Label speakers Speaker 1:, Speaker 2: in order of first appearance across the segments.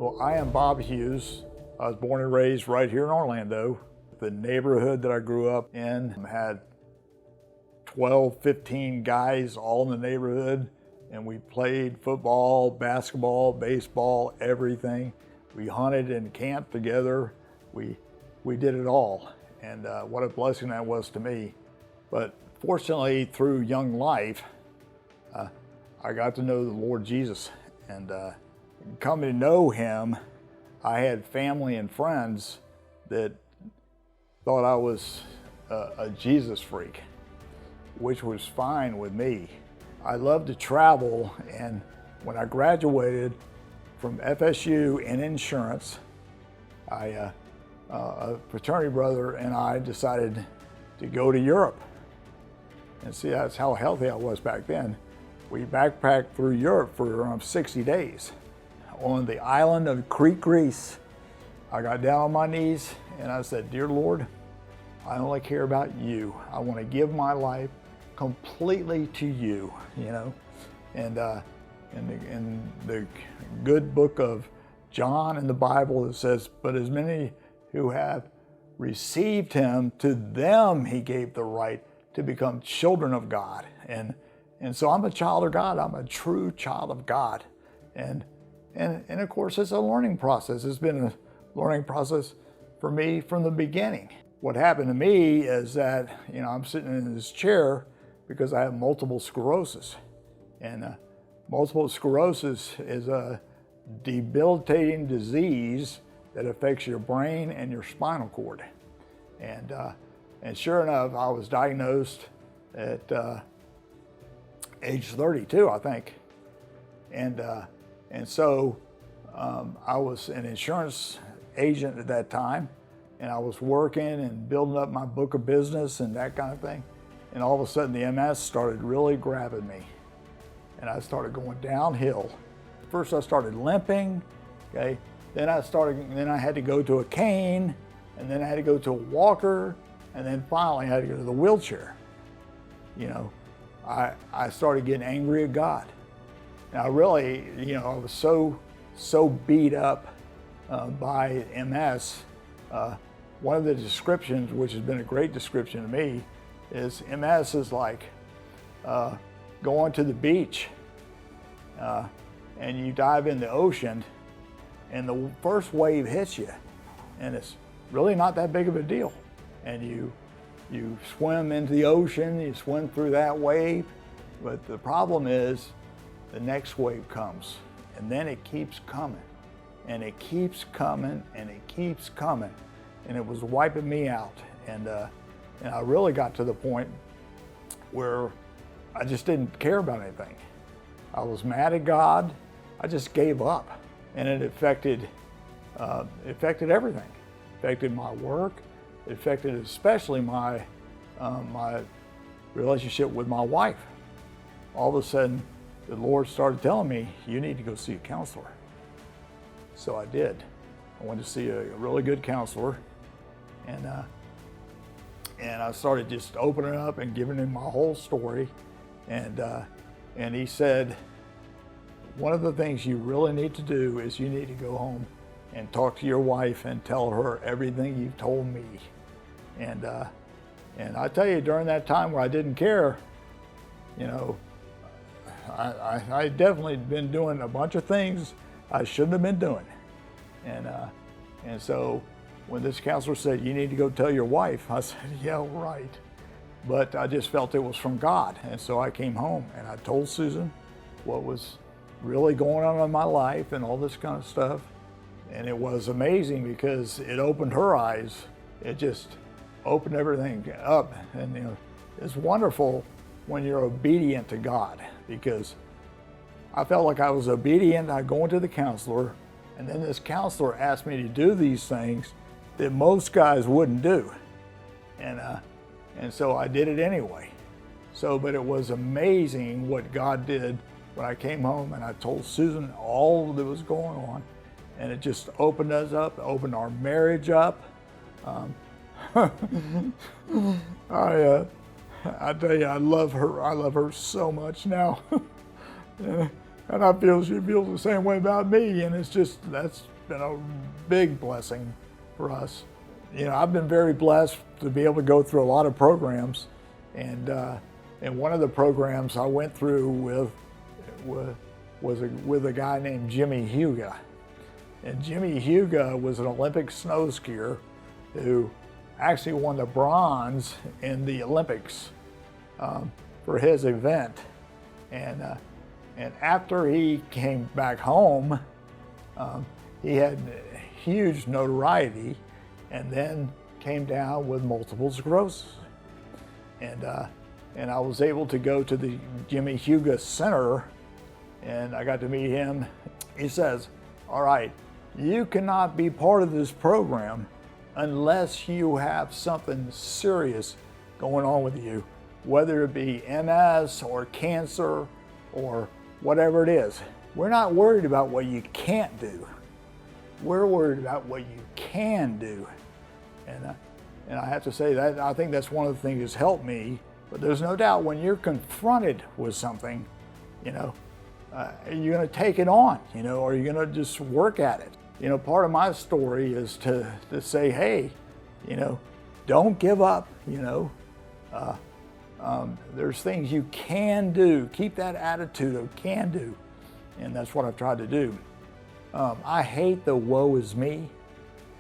Speaker 1: Well, I am Bob Hughes. I was born and raised right here in Orlando. The neighborhood that I grew up in had 12, 15 guys all in the neighborhood, and we played football, basketball, baseball, everything. We hunted and camped together. We did it all, and what a blessing that was to me. But fortunately, through young life, I got to know the Lord Jesus, and coming to know Him, I had family and friends that thought I was a Jesus freak, which was fine with me. I loved to travel, and when I graduated from FSU in insurance, a fraternity brother and I decided to go to Europe. And see, that's how healthy I was back then. We backpacked through Europe for around 60 days. On the island of Crete, Greece, I got down on my knees and I said, "Dear Lord, I only care about you. I want to give my life completely to you," you know. And in the good book of John in the Bible, it says, "But as many who have received Him, to them He gave the right to become children of God." And so I'm a child of God. I'm a true child of God. And of course, it's a learning process. It's been a learning process for me from the beginning. What happened to me is that, you know, I'm sitting in this chair because I have multiple sclerosis. And multiple sclerosis is a debilitating disease that affects your brain and your spinal cord. And sure enough, I was diagnosed at age 32, I think. And so I was an insurance agent at that time, and I was working and building up my book of business and that kind of thing. And all of a sudden the MS started really grabbing me, and I started going downhill. First I started limping, okay? Then I had to go to a cane, and then I had to go to a walker, and then finally I had to go to the wheelchair. You know, I started getting angry at God. And I really, you know, I was so beat up by MS. One of the descriptions, which has been a great description to me, is MS is like going to the beach and you dive in the ocean and the first wave hits you, and it's really not that big of a deal. And you swim into the ocean, you swim through that wave, but the problem is the next wave comes, and then it keeps coming, and it keeps coming, and it keeps coming, and it was wiping me out. And I really got to the point where I just didn't care about anything. I was mad at God. I just gave up, and it affected everything. It affected my work. It affected especially my relationship with my wife. All of a sudden, the Lord started telling me, "You need to go see a counselor." So I did. I went to see a really good counselor, and I started just opening up and giving him my whole story. And he said, "One of the things you really need to do is you need to go home and talk to your wife and tell her everything you've told me." And I tell you, during that time where I didn't care, you know, I definitely been doing a bunch of things I shouldn't have been doing. And so when this counselor said, "You need to go tell your wife," I said, "Yeah, right." But I just felt it was from God. And so I came home and I told Susan what was really going on in my life and all this kind of stuff. And it was amazing because it opened her eyes. It just opened everything up. And you know, it's wonderful when you're obedient to God, because I felt like I was obedient. I go into the counselor, and then this counselor asked me to do these things that most guys wouldn't do. And so I did it anyway. But it was amazing what God did when I came home and I told Susan all that was going on, and it just opened us up, opened our marriage up. I tell you, I love her so much now. And I feel she feels the same way about me, and that's been a big blessing for us. You know, I've been very blessed to be able to go through a lot of programs, and one of the programs I went through was with a guy named Jimmy Hughes. And Jimmy Hughes was an Olympic snow skier who actually won the bronze in the Olympics for his event. And after he came back home, he had huge notoriety, and then came down with multiple sclerosis. And I was able to go to the Jimmy Hughes Center, and I got to meet him. He says, all right, you cannot be part of this program unless you have something serious going on with you, whether it be MS or cancer or whatever it is. We're not worried about what you can't do. We're worried about what you can do. And I have to say that I think that's one of the things that's helped me. But there's no doubt when you're confronted with something, you know, you're going to take it on, you know, or you're going to just work at it. You know, part of my story is to say, hey, you know, don't give up, you know. There's things you can do. Keep that attitude of can do. And that's what I've tried to do. I hate the woe is me,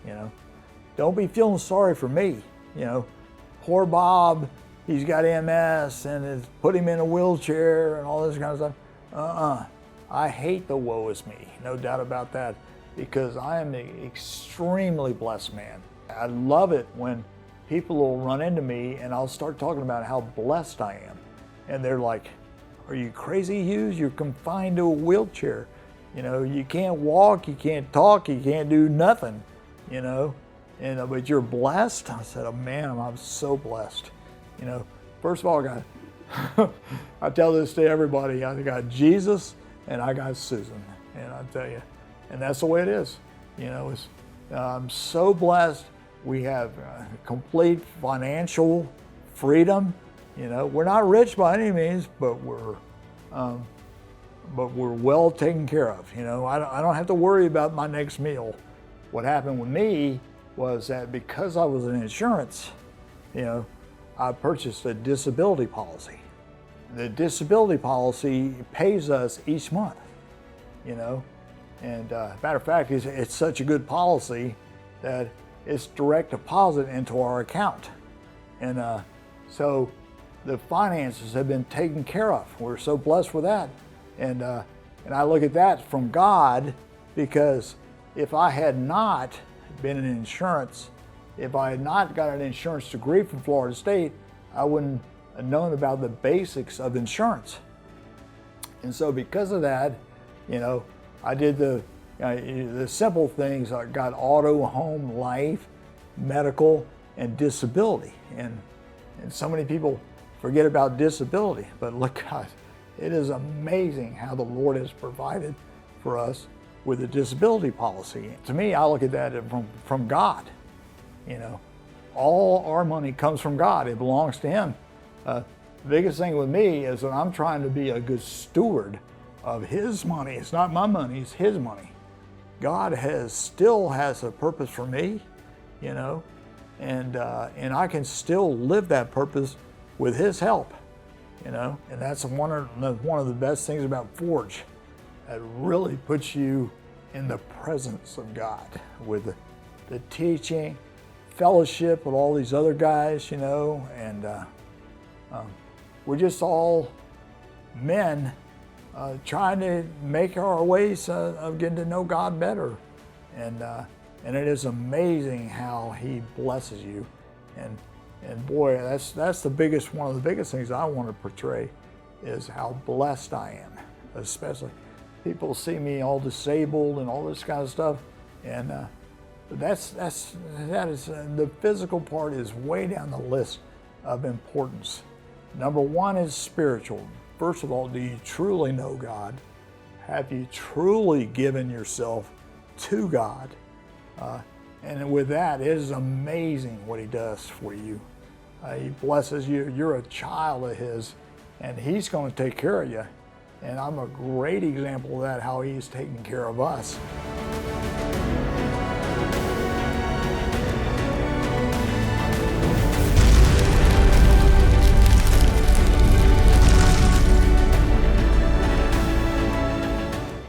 Speaker 1: you know. Don't be feeling sorry for me, you know. Poor Bob, he's got MS and it's put him in a wheelchair and all this kind of stuff. I hate the woe is me, no doubt about that, because I am an extremely blessed man. I love it when people will run into me and I'll start talking about how blessed I am. And they're like, are you crazy, Hughes? You're confined to a wheelchair. You know, you can't walk, you can't talk, you can't do nothing, you know. And but you're blessed? I said, oh man, I'm so blessed. You know, first of all, I tell this to everybody, I got Jesus and I got Susan. And I tell you, and that's the way it is. You know, I'm so blessed. We have complete financial freedom. You know, we're not rich by any means, but we're well taken care of. You know, I don't have to worry about my next meal. What happened with me was that because I was in insurance, you know, I purchased a disability policy. The disability policy pays us each month, you know. And matter of fact, it's such a good policy that it's direct deposit into our account. And so the finances have been taken care of. We're so blessed with that. And I look at that from God, because if I had not been in insurance, if I had not got an insurance degree from Florida State, I wouldn't have known about the basics of insurance. And so because of that, you know, I did the simple things. I got auto, home, life, medical, and disability. And so many people forget about disability, but look, guys, it is amazing how the Lord has provided for us with a disability policy. To me, I look at that from God. You know, all our money comes from God. It belongs to Him. The biggest thing with me is that I'm trying to be a good steward of His money. It's not my money, it's His money. God still has a purpose for me, you know, and I can still live that purpose with His help, you know. And that's one of the best things about Forge. It really puts you in the presence of God with the teaching, fellowship with all these other guys, you know, and we're just all men trying to make our ways of getting to know God better. And it is amazing how He blesses you. And boy, that's one of the biggest things I want to portray is how blessed I am. Especially people see me all disabled and all this kind of stuff, and that is the physical part is way down the list of importance. Number one is spiritual. First of all, do you truly know God? Have you truly given yourself to God? And with that, it is amazing what He does for you. He blesses you. You're a child of His, and He's going to take care of you. And I'm a great example of that, how he's taking care of us.